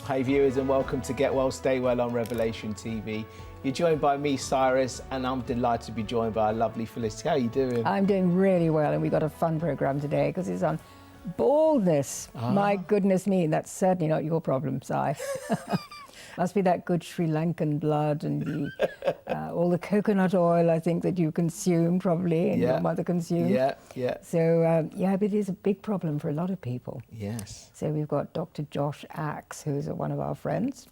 Hi viewers, and welcome to Get Well Stay Well on Revelation TV. You're joined by me, Cyrus, and I'm delighted to be joined by our lovely Felicity. How are you doing? I'm doing really well, and we've got a fun program today because it's on baldness. My goodness me, that's certainly not your problem, Si. Must be that good Sri Lankan blood and all the coconut oil, I think, that you consume probably, and your mother consumed. Yeah. So, but it is a big problem for a lot of people. Yes. So we've got Dr. Josh Axe, who's one of our friends.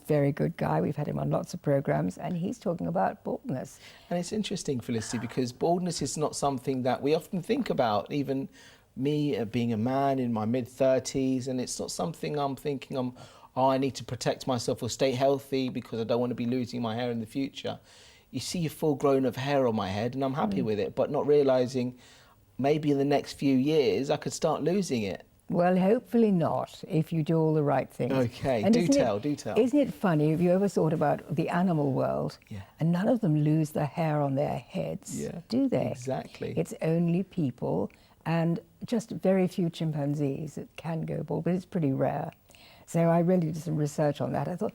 Very good guy. We've had him on lots of programs, and he's talking about baldness. And it's interesting, Felicity, because baldness is not something that we often think about, even me being a man in my mid-30s, and it's not something I'm thinking I need to protect myself or stay healthy because I don't want to be losing my hair in the future. You see a full grown of hair on my head and I'm happy with it, but not realising maybe in the next few years I could start losing it. Well, hopefully not, if you do all the right things. Okay, and do tell. Isn't it funny, have you ever thought about the animal world? Yeah. And none of them lose the hair on their heads, do they? Exactly. It's only people and just very few chimpanzees that can go bald, but it's pretty rare. So I really did some research on that. I thought,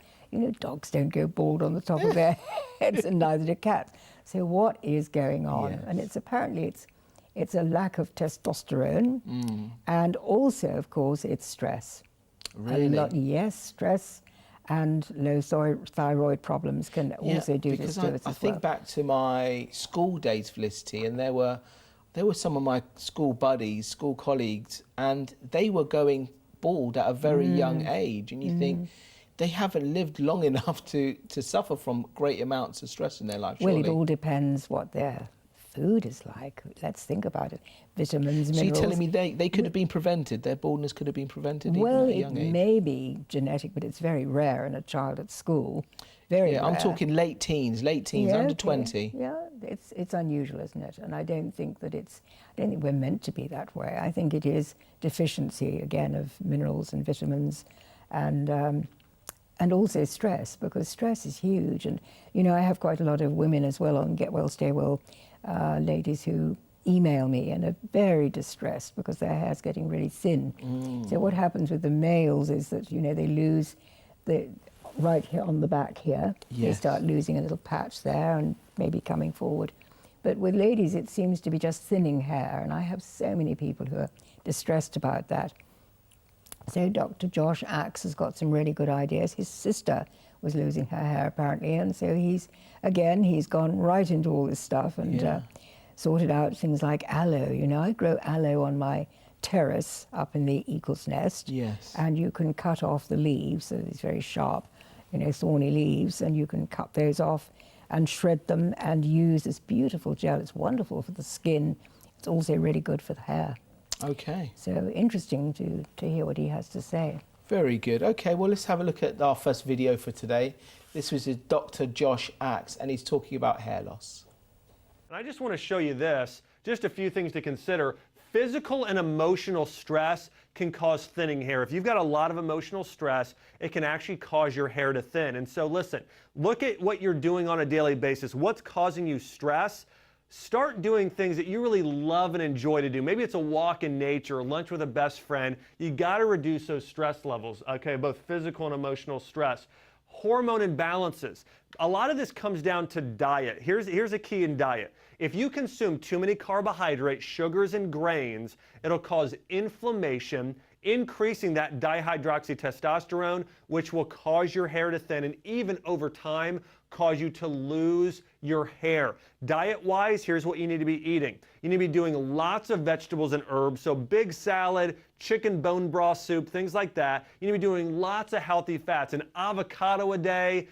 dogs don't go bald on the top of their heads, and neither do cats. So what is going on? Yes. And it's apparently it's a lack of testosterone, and also, of course, it's stress. Really? Stress and low thyroid problems can also do this to us as well. I think back to my school days, Felicity, and there were some of my school buddies, school colleagues, and they were going bald at a very young age, and you think they haven't lived long enough to suffer from great amounts of stress in their life, surely. Well, it all depends what their food is like. Let's think about it. Vitamins, minerals. So you're telling me they could have been prevented, their baldness could have been prevented even at a young age? Well, it may be genetic, but it's very rare in a child at school. Very rare. I'm talking late teens, under 20. Yeah, it's unusual, isn't it? And I don't think we're meant to be that way. I think it is deficiency, again, of minerals and vitamins, and also stress, because stress is huge. And, I have quite a lot of women as well on Get Well, Stay Well, ladies who email me and are very distressed because their hair's getting really thin. So what happens with the males is that, they lose right here on the back here. They start losing a little patch there and maybe coming forward. But with ladies, it seems to be just thinning hair, and I have so many people who are distressed about that. So Dr. Josh Axe has got some really good ideas. His sister was losing her hair, apparently, and so he's gone right into all this stuff and sorted out things like aloe. I grow aloe on my terrace up in the eagle's nest. Yes. And you can cut off the leaves, so it's very sharp, thorny leaves, and you can cut those off and shred them and use this beautiful gel. It's wonderful for the skin. It's also really good for the hair. Okay. So interesting to hear what he has to say. Very good. Okay, well, let's have a look at our first video for today. This was Dr. Josh Axe, and he's talking about hair loss. And I just want to show you this, just a few things to consider. Physical and emotional stress can cause thinning hair. If you've got a lot of emotional stress, it can actually cause your hair to thin. And so listen, look at what you're doing on a daily basis. What's causing you stress? Start doing things that you really love and enjoy to do. Maybe it's a walk in nature, lunch with a best friend. You got to reduce those stress levels, okay, both physical and emotional stress. Hormone imbalances. A lot of this comes down to diet. Here's a key in diet. If you consume too many carbohydrates, sugars, and grains, it'll cause inflammation, increasing that dihydroxytestosterone, which will cause your hair to thin and even over time cause you to lose your hair. Diet-wise, here's what you need to be eating. You need to be doing lots of vegetables and herbs, so big salad, chicken bone broth soup, things like that. You need to be doing lots of healthy fats, an avocado a day,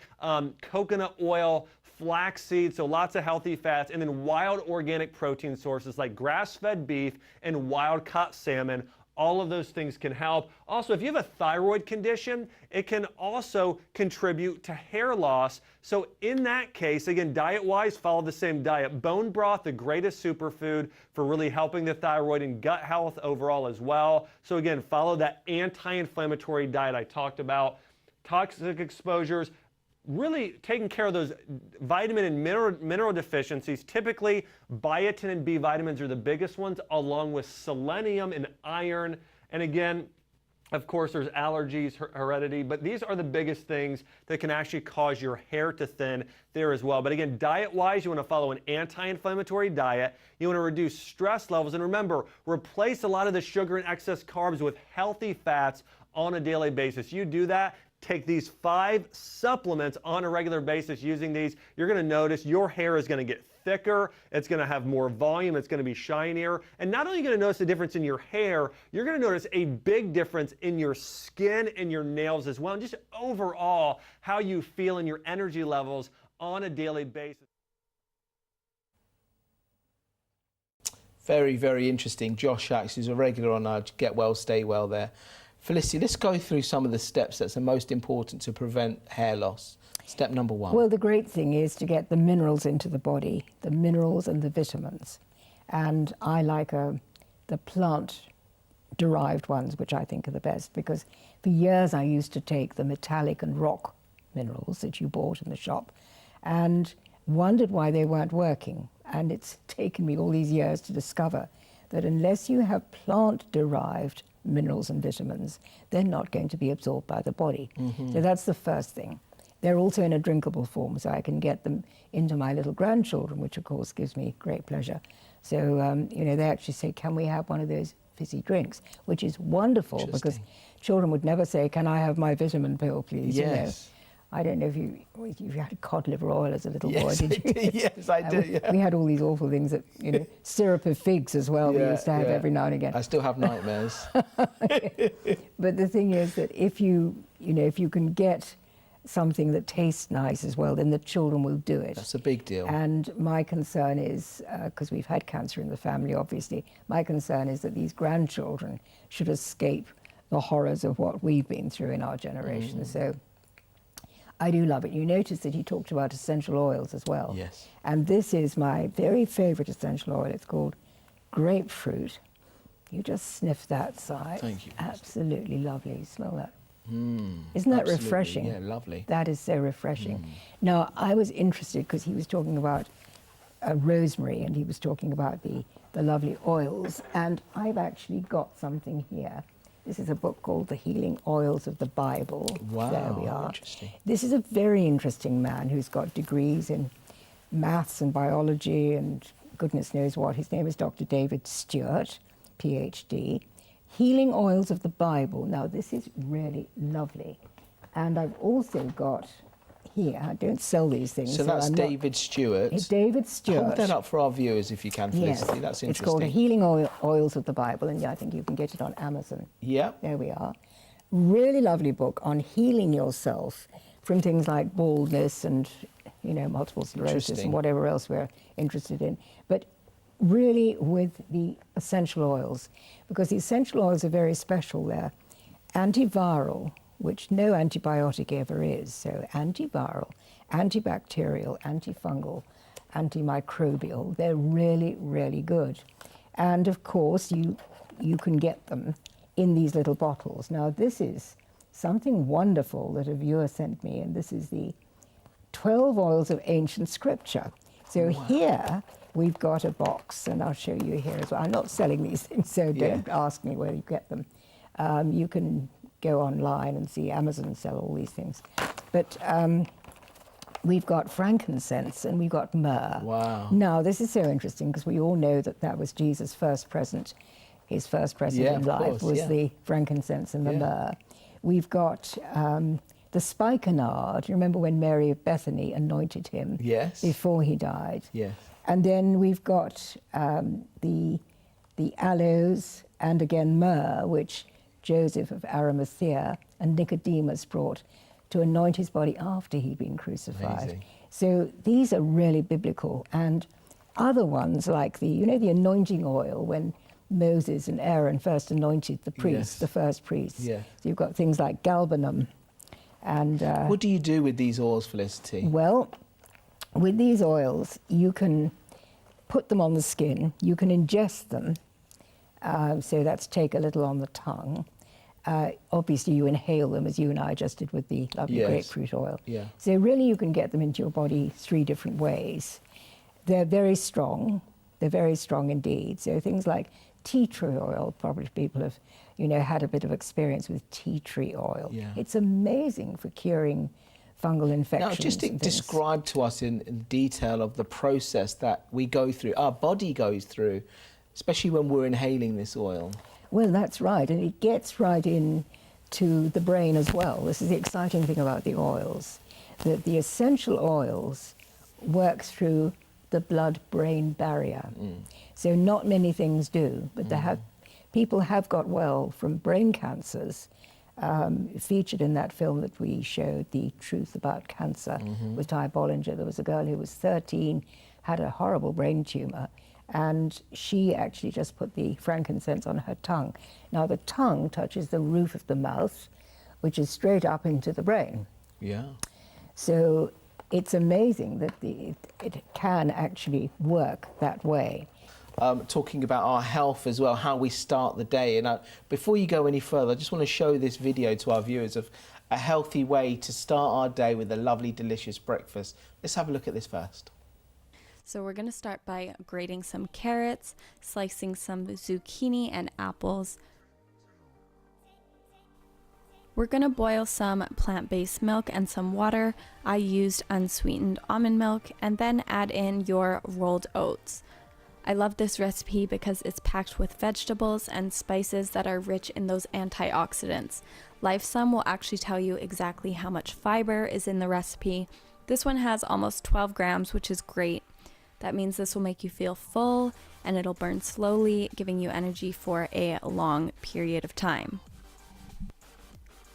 coconut oil, flax seeds, so lots of healthy fats, and then wild organic protein sources like grass-fed beef and wild-caught salmon. All of those things can help. Also, if you have a thyroid condition, it can also contribute to hair loss. So in that case, again, diet-wise, follow the same diet. Bone broth, the greatest superfood for really helping the thyroid and gut health overall as well. So again, follow that anti-inflammatory diet I talked about. Toxic exposures, really taking care of those vitamin and mineral deficiencies. Typically, biotin and B vitamins are the biggest ones, along with selenium and iron. And again, Of course, there's allergies, heredity, but these are the biggest things that can actually cause your hair to thin there as well. But again, diet-wise, you want to follow an anti-inflammatory diet. You want to reduce stress levels. And remember, replace a lot of the sugar and excess carbs with healthy fats on a daily basis. You do that, take these 5 supplements on a regular basis using these, you're going to notice your hair is going to get thicker, it's going to have more volume, it's going to be shinier, and not only are you going to notice a difference in your hair, you're going to notice a big difference in your skin and your nails as well, and just overall how you feel and your energy levels on a daily basis. Very, very interesting. Josh actually is a regular on our Get Well, Stay Well there. Felicity, let's go through some of the steps that's the most important to prevent hair loss. Step number 1. Well, the great thing is to get the minerals into the body, the minerals and the vitamins. And I like the plant-derived ones, which I think are the best, because for years I used to take the metallic and rock minerals that you bought in the shop and wondered why they weren't working. And it's taken me all these years to discover that unless you have plant-derived minerals and vitamins, they're not going to be absorbed by the body. So that's the first thing. They're also in a drinkable form, so I can get them into my little grandchildren, which of course gives me great pleasure. So, you know, they actually say, can we have one of those fizzy drinks? Which is wonderful, because children would never say, can I have my vitamin pill, please? Yes. You know? I don't know if you had cod liver oil as a little boy, did you? Yes, I did, yeah. We had all these awful things that, you know, syrup of figs as well, we used to have every now and again. I still have nightmares. But the thing is that if you can get something that tastes nice as well, then the children will do it. That's a big deal. And my concern is, because we've had cancer in the family, obviously, my concern is that these grandchildren should escape the horrors of what we've been through in our generation. So I do love it. You notice that he talked about essential oils as well. Yes. And this is my very favorite essential oil. It's called grapefruit. You just sniff that side. Thank you. Absolutely lovely. Smell that. Isn't that Absolutely. refreshing? Yeah, lovely. That is so refreshing. Now, I was interested because he was talking about rosemary, and he was talking about the lovely oils. And I've actually got something here. This is a book called The Healing Oils of the Bible. Wow, there we are. interesting. This is a very interesting man who's got degrees in maths and biology and goodness knows what. His name is Dr. David Stewart, PhD. Healing Oils of the Bible. Now, this is really lovely. And I've also got here, I don't sell these things. So that's David Stewart. It's David Stewart. Hold that up for our viewers if you can, Felicity. Yes, That's it's interesting. called Healing Oils of the Bible, and I think you can get it on Amazon. Yeah. There we are. Really lovely book on healing yourself from things like baldness and, you know, multiple sclerosis and whatever else we're interested in. But really with the essential oils, because the essential oils are very special. They're antiviral, which no antibiotic ever is. So antiviral, antibacterial, antifungal, antimicrobial. They're really, really good. And of course, you can get them in these little bottles. Now, this is something wonderful that a viewer sent me, and this is the 12 Oils of Ancient Scripture. So here we've got a box, and I'll show you here as well. I'm not selling these things, so don't ask me where you get them. You can go online and see Amazon sell all these things. But we've got frankincense and we've got myrrh. Wow. Now, this is so interesting because we all know that that was Jesus' first present. His first present in life was the frankincense and the myrrh. We've got the spikenard. You remember when Mary of Bethany anointed him before he died? Yes. And then we've got the aloes and again myrrh, which Joseph of Arimathea and Nicodemus brought to anoint his body after he'd been crucified. Amazing. So these are really biblical. And other ones like the anointing oil when Moses and Aaron first anointed the priests, the first priests. Yeah. So you've got things like galbanum. And what do you do with these oils, Felicity? well, with these oils, you can put them on the skin, you can ingest them. So that's take a little on the tongue. Obviously, you inhale them, as you and I just did with the lovely grapefruit oil. Yeah. So really, you can get them into your body 3 different ways. They're very strong. They're very strong indeed. So things like tea tree oil. Probably people have, you know, had a bit of experience with tea tree oil. Yeah. It's amazing for curing fungal infections. Now, just and things. describe to us in detail of the process that we go through, our body goes through, especially when we're inhaling this oil. Well, that's right, and it gets right in to the brain as well. This is the exciting thing about the oils, that the essential oils work through the blood-brain barrier. So not many things do, but people have got well from brain cancers. Featured in that film that we showed, The Truth About Cancer, with Ty Bollinger. There was a girl who was 13, had a horrible brain tumor, and she actually just put the frankincense on her tongue. Now the tongue touches the roof of the mouth, which is straight up into the brain. Yeah. So it's amazing that it can actually work that way. Talking about our health as well, how we start the day. And before you go any further, I just want to show this video to our viewers of a healthy way to start our day with a lovely, delicious breakfast. Let's have a look at this first. So we're going to start by grating some carrots, slicing some zucchini and apples. We're going to boil some plant-based milk and some water. I used unsweetened almond milk, and then add in your rolled oats. I love this recipe because it's packed with vegetables and spices that are rich in those antioxidants. LifeSum will actually tell you exactly how much fiber is in the recipe. This one has almost 12 grams, which is great. That means this will make you feel full and it'll burn slowly, giving you energy for a long period of time.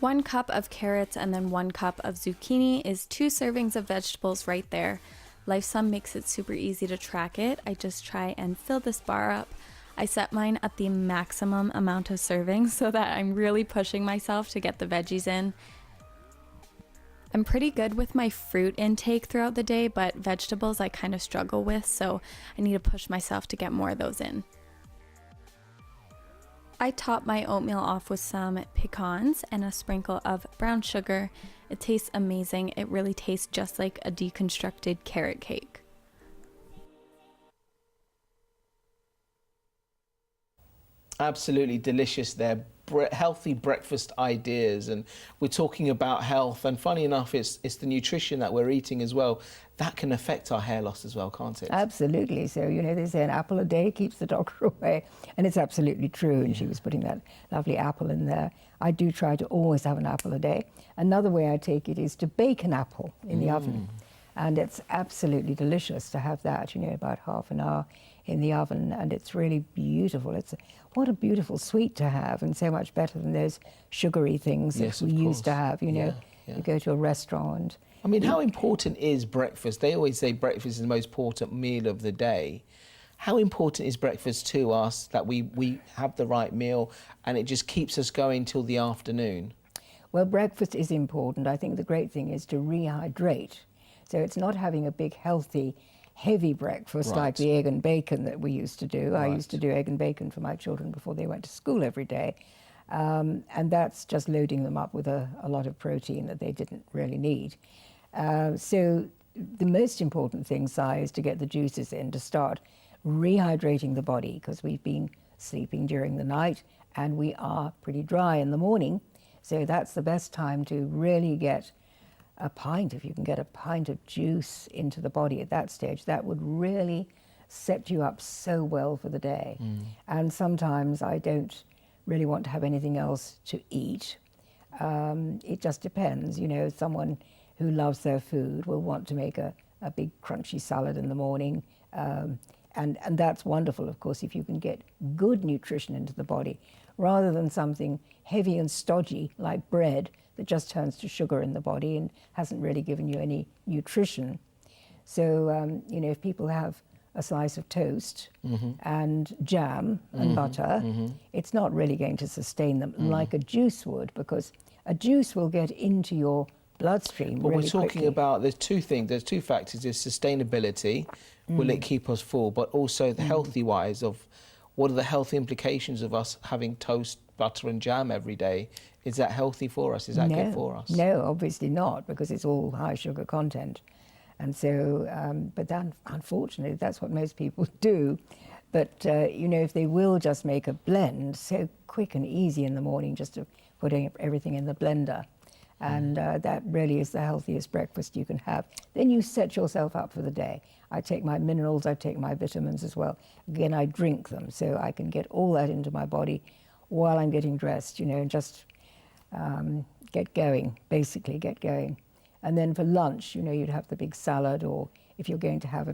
1 cup of carrots and then 1 cup of zucchini is 2 servings of vegetables right there. LifeSum makes it super easy to track it. I just try and fill this bar up. I set mine at the maximum amount of servings so that I'm really pushing myself to get the veggies in. I'm pretty good with my fruit intake throughout the day, but vegetables I kind of struggle with, so I need to push myself to get more of those in. I top my oatmeal off with some pecans and a sprinkle of brown sugar. It tastes amazing. It really tastes just like a deconstructed carrot cake. Absolutely delicious there. Healthy breakfast ideas, and we're talking about health, and funny enough it's the nutrition that we're eating as well that can affect our hair loss as well, can't it? Absolutely. So, you know, they say an apple a day keeps the doctor away, and it's absolutely true. And she was putting that lovely apple in there. I do try to always have an apple a day. Another way I take it is to bake an apple in the oven, and it's absolutely delicious to have that, you know, about half an hour in the oven, and it's really beautiful. What a beautiful sweet to have, and so much better than those sugary things that we used to have, you know. You go to a restaurant. I mean, how important is breakfast? They always say breakfast is the most important meal of the day. How important is breakfast to us, that we have the right meal and it just keeps us going till the afternoon? Well, breakfast is important. I think the great thing is to rehydrate. So it's not having a big, healthy, heavy breakfast like the egg and bacon that we used to do. I used to do egg and bacon for my children before they went to school every day. And that's just loading them up with a lot of protein that they didn't really need. So the most important thing, Si, is to get the juices in, to start rehydrating the body, because we've been sleeping during the night and we are pretty dry in the morning. So that's the best time to really get a pint, if you can get a pint of juice into the body at that stage. That would really set you up so well for the day. And sometimes I don't really want to have anything else to eat. It just depends, you know. Someone who loves their food will want to make a big crunchy salad in the morning, and that's wonderful, of course, if you can get good nutrition into the body, rather than something heavy and stodgy like bread that just turns to sugar in the body and hasn't really given you any nutrition. So, you know, if people have a slice of toast and jam and butter, it's not really going to sustain them like a juice would, because a juice will get into your bloodstream But really we're talking quickly. about, there's two factors. There's sustainability, will it keep us full, but also the healthy wise of what are the health implications of us having toast, butter and jam every day? Is that healthy for us? Is that good for us? No, obviously not, because it's all high sugar content. And so, but then, unfortunately, that's what most people do. But, you know, if they will just make a blend, so quick and easy in the morning, just to putting everything in the blender. And that really is the healthiest breakfast you can have. Then you set yourself up for the day. I take my minerals, I take my vitamins as well. Again, I drink them, so I can get all that into my body while I'm getting dressed, you know, and just get going, basically get going. And then for lunch, you know, you'd have the big salad, or if you're going to have a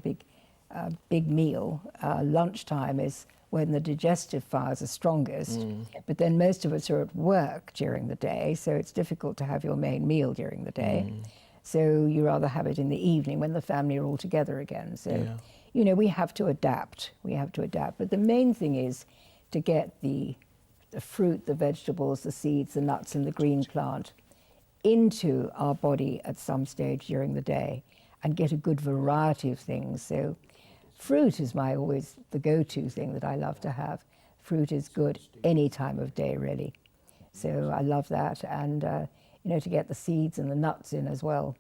big meal, lunchtime is when the digestive fires are strongest. But then most of us are at work during the day, so it's difficult to have your main meal during the day. So you rather have it in the evening when the family are all together again. So, you know, we have to adapt. We have to adapt. But the main thing is to get the fruit, the vegetables, the seeds, the nuts, and the green plant into our body at some stage during the day, and get a good variety of things. So fruit is always the go-to thing that I love to have. Fruit is good any time of day, really. So I love that. And, you know, to get the seeds and the nuts in as well.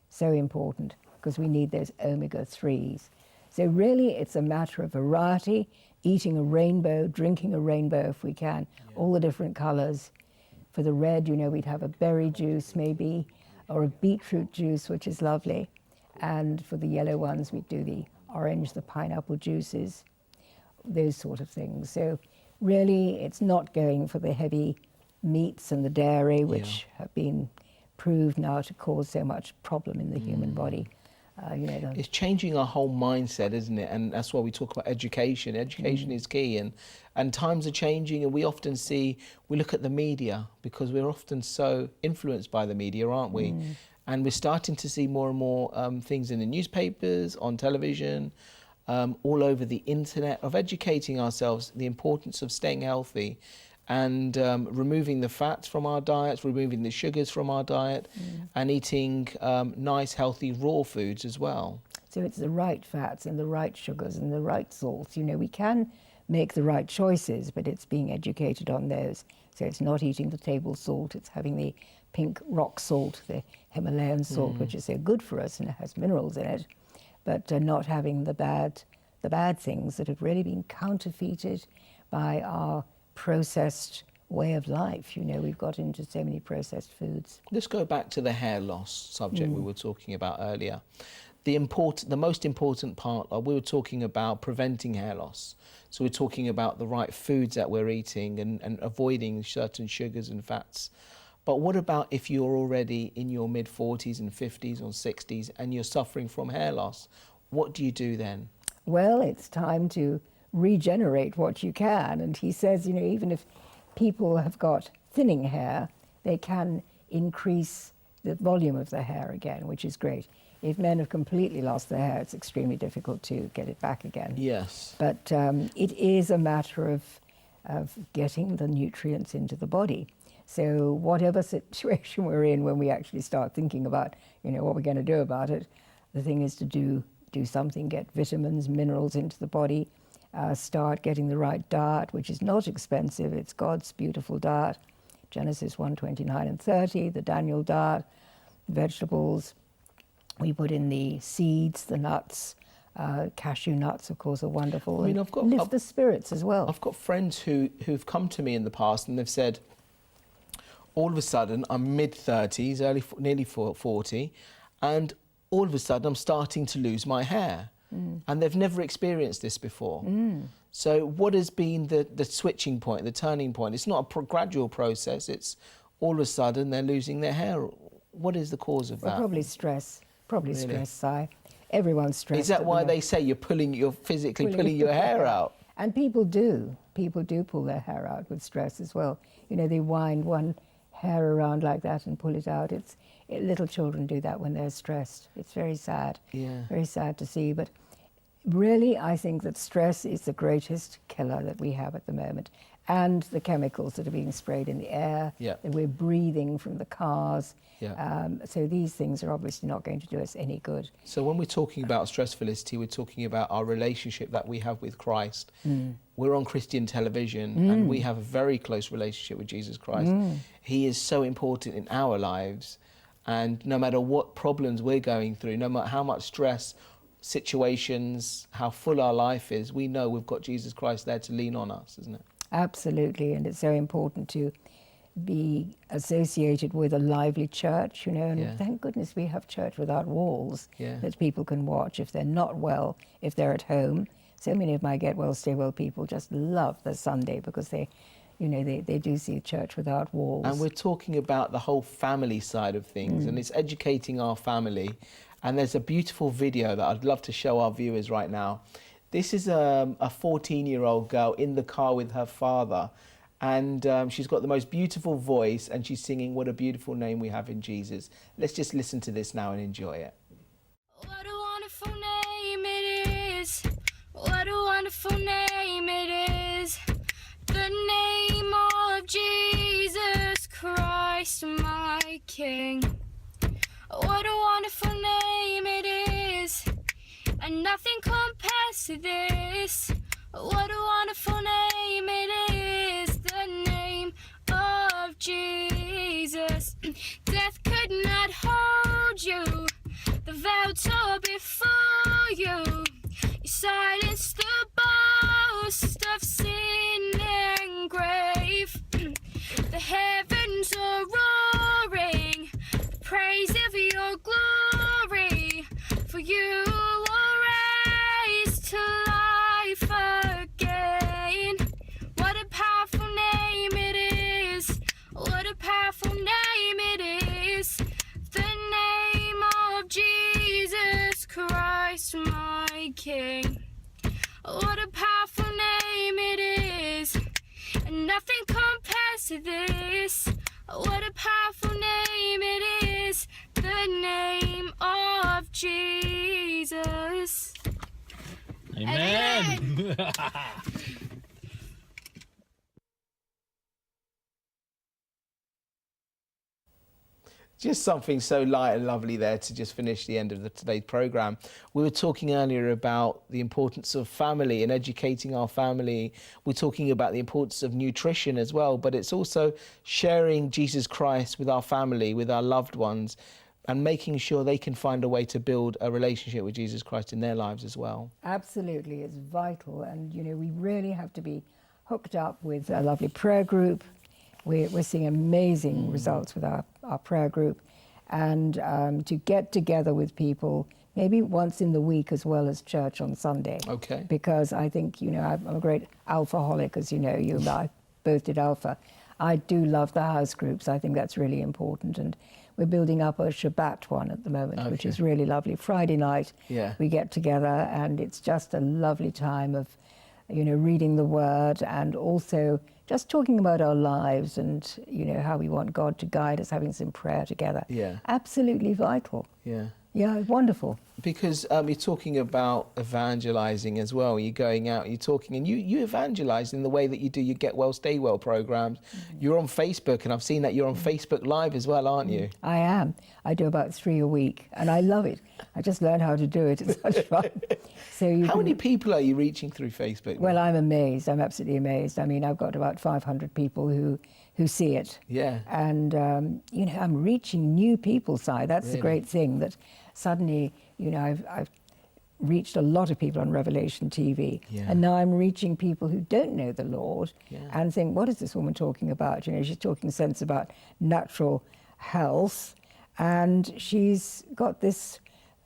So important, because we need those omega-3s. So really, it's a matter of variety, eating a rainbow, drinking a rainbow if we can, all the different colors. For the red, you know, we'd have a berry juice maybe, or a beetroot juice, which is lovely. And for the yellow ones, we'd do the orange, the pineapple juices, those sort of things. So really, it's not going for the heavy meats and the dairy, which have been proved now to cause so much problem in the human body. You know, it's changing our whole mindset, isn't it? And that's why we talk about education. Education is key, and times are changing, and we often we look at the media, because we're often so influenced by the media, aren't we? And we're starting to see more and more things in the newspapers, on television, all over the internet, of educating ourselves, the importance of staying healthy, and removing the fats from our diets, removing the sugars from our diet, and eating nice, healthy, raw foods as well. So it's the right fats and the right sugars and the right salts. You know, we can make the right choices, but it's being educated on those. So it's not eating the table salt, it's having the pink rock salt, the Himalayan salt, which is so good for us and it has minerals in it, but not having the bad things that have really been counterfeited by our processed way of life. You know, we've got into so many processed foods. Let's go back to the hair loss subject we were talking about earlier. The most important part, we were talking about preventing hair loss. So we're talking about the right foods that we're eating and avoiding certain sugars and fats. But what about if you're already in your mid-40s and 50s or 60s and you're suffering from hair loss? What do you do then? Well, it's time to regenerate what you can. And he says, you know, even if people have got thinning hair, they can increase the volume of the hair again, which is great. If men have completely lost their hair, it's extremely difficult to get it back again. Yes. But it is a matter of getting the nutrients into the body. So whatever situation we're in, when we actually start thinking about, you know, what we're going to do about it, the thing is to do something, get vitamins, minerals into the body, start getting the right diet, which is not expensive. It's God's beautiful diet, Genesis 1:29 and 30, the Daniel diet, vegetables. We put in the seeds, the nuts, cashew nuts, of course, are wonderful. I mean, lift the spirits as well. I've got friends who've come to me in the past and they've said, all of a sudden, I'm mid-30s, nearly 40, and all of a sudden I'm starting to lose my hair. And they've never experienced this before. So what has been the switching point, the turning point? It's not a gradual process, it's all of a sudden they're losing their hair. What is the cause of that? Well, probably stress. Probably Really? stress, Si. Everyone's stressed. Is that why they say you're physically pulling your hair out? And people do. People do pull their hair out with stress as well. You know, they wind one hair around like that and pull it out. Little children do that when they're stressed. It's very sad. Yeah. Very sad to see. But really, I think that stress is the greatest killer that we have at the moment. And the chemicals that are being sprayed in the air, that we're breathing from the cars. So these things are obviously not going to do us any good. So when we're talking about stress, Felicity, we're talking about our relationship that we have with Christ. We're on Christian television and we have a very close relationship with Jesus Christ. He is so important in our lives, and no matter what problems we're going through, no matter how much stress situations, how full our life is, we know we've got Jesus Christ there to lean on us, isn't it? Absolutely, and it's so important to be associated with a lively church, you know, and Yeah. thank goodness we have church without walls Yeah. that people can watch if they're not well, if they're at home. So many of my Get Well, Stay Well people just love the Sunday because they, you know, they do see a church without walls. And we're talking about the whole family side of things, and it's educating our family. And there's a beautiful video that I'd love to show our viewers right now. This is a 14-year-old girl in the car with her father, and she's got the most beautiful voice, and she's singing "What a Beautiful Name We Have in Jesus." Let's just listen to this now and enjoy it. What a wonderful name it is. What a wonderful name it is. The name of Jesus Christ, my King. What a wonderful name it is. And nothing compares to this. What a wonderful name it is. The name of Jesus. Death could not hold you. The veil tore before you. You silenced the boast of sin and grave. The heavens are roaring, the praise of your glory. For you were raised to life again. What a powerful name it is. What a powerful name it is. The name of Jesus Christ, my King. What a powerful name it is. And nothing compares to this. What a powerful name it is. The name of Jesus. Amen. Just something so light and lovely there to just finish the end of today's programme. We were talking earlier about the importance of family and educating our family. We're talking about the importance of nutrition as well, but it's also sharing Jesus Christ with our family, with our loved ones, and making sure they can find a way to build a relationship with Jesus Christ in their lives as well. Absolutely, it's vital, and you know we really have to be hooked up with a lovely prayer group. We're seeing amazing results with our prayer group, and to get together with people maybe once in the week as well as church on Sunday. Okay. Because I think, you know, I'm a great alphaholic, as you know, you and I both did alpha. I do love the house groups. I think that's really important, and we're building up a Shabbat one at the moment, which is really lovely. Friday night, we get together, and it's just a lovely time of, you know, reading the Word and also just talking about our lives and, you know, how we want God to guide us, having some prayer together. Yeah. Absolutely vital. Yeah. Yeah, wonderful. Because you're talking about evangelizing as well. You're going out, you're talking, and you evangelize in the way that you do your Get Well, Stay Well programs. You're on Facebook, and I've seen that you're on Facebook Live as well, aren't you? I am. I do about 3 a week, and I love it. I just learned how to do it. It's such fun. So How many people are you reaching through Facebook? Well, I'm amazed. I'm absolutely amazed. I mean, I've got about 500 people who see it. Yeah. And, you know, I'm reaching new people, Si. That's the great thing, that suddenly, you know, I've reached a lot of people on Revelation TV. Yeah. And now I'm reaching people who don't know the Lord and think, what is this woman talking about? You know, she's talking sense about natural health, and she's got this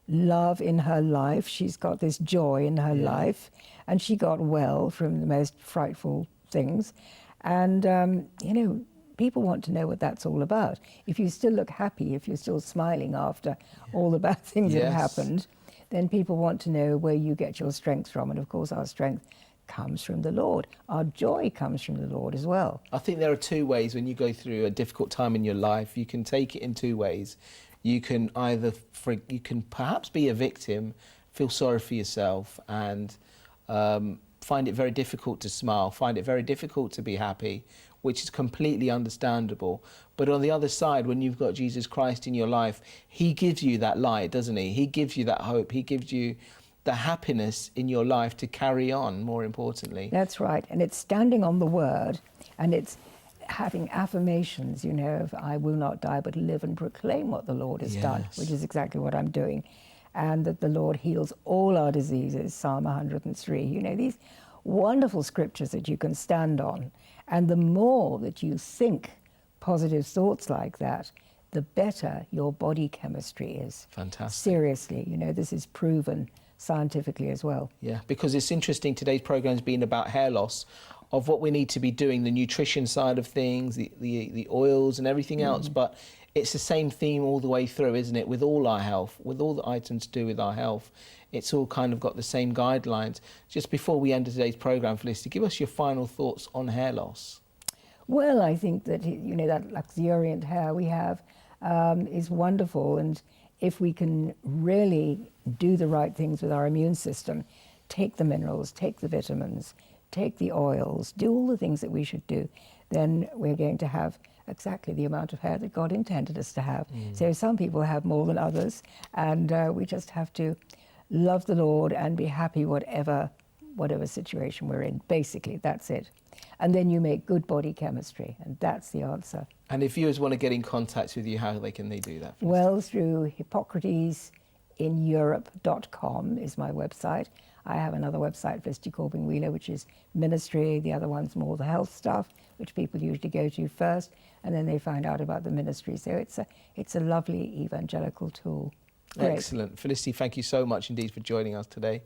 love in her life. She's got this joy in her life, and she got well from the most frightful things. And, you know, people want to know what that's all about. If you still look happy, if you're still smiling after all the bad things that have happened, then people want to know where you get your strength from. And of course, our strength comes from the Lord. Our joy comes from the Lord as well. I think there are two ways when you go through a difficult time in your life. You can take it in two ways. You can either, you can perhaps be a victim, feel sorry for yourself, and find it very difficult to smile, find it very difficult to be happy, which is completely understandable. But on the other side, when you've got Jesus Christ in your life, he gives you that light, doesn't he? He gives you that hope. He gives you the happiness in your life to carry on, more importantly. That's right. And it's standing on the Word, and it's having affirmations, you know, of I will not die but live and proclaim what the Lord has done, which is exactly what I'm doing. and that the Lord heals all our diseases, Psalm 103. You know, these wonderful scriptures that you can stand on. And the more that you think positive thoughts like that, the better your body chemistry is. Fantastic. Seriously, you know, this is proven scientifically as well. Yeah, because it's interesting, today's program's been about hair loss, of what we need to be doing, the nutrition side of things, the oils and everything else, but it's the same theme all the way through, isn't it, with all our health, with all the items to do with our health. It's all kind of got the same guidelines. Just before we end today's program, Felicity, give us your final thoughts on hair loss. Well, I think that, you know, that luxuriant hair we have is wonderful, and if we can really do the right things with our immune system, take the minerals, take the vitamins, take the oils, do all the things that we should do, then we're going to have exactly the amount of hair that God intended us to have. So some people have more than others, and we just have to love the Lord and be happy whatever situation we're in. Basically, that's it. And then you make good body chemistry, and that's the answer. And if viewers want to get in contact with you, how can they do that? Well, through hippocratesineurope.com is my website. I have another website, Felicity Corbin-Wheeler, which is ministry. The other one's more the health stuff, which people usually go to first, and then they find out about the ministry. So it's a lovely evangelical tool. Great. Excellent. Felicity, thank you so much indeed for joining us today.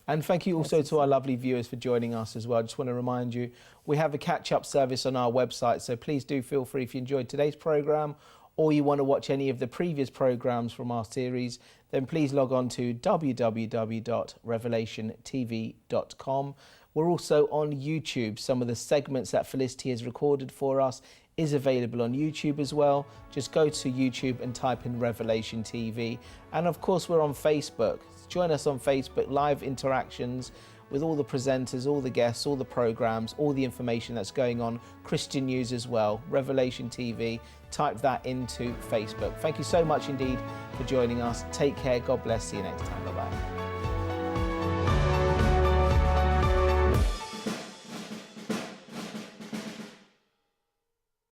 And thank you also to our lovely viewers for joining us as well. I just want to remind you, we have a catch-up service on our website, so please do feel free, if you enjoyed today's programme or you want to watch any of the previous programmes from our series, then please log on to www.revelationtv.com. We're also on YouTube. Some of the segments that Felicity has recorded for us is available on YouTube as well. Just go to YouTube and type in Revelation TV. And of course, we're on Facebook. Join us on Facebook, live interactions with all the presenters, all the guests, all the programs, all the information that's going on, Christian news as well, Revelation TV. Type that into Facebook. Thank you so much indeed for joining us. Take care. God bless. See you next time. Bye-bye.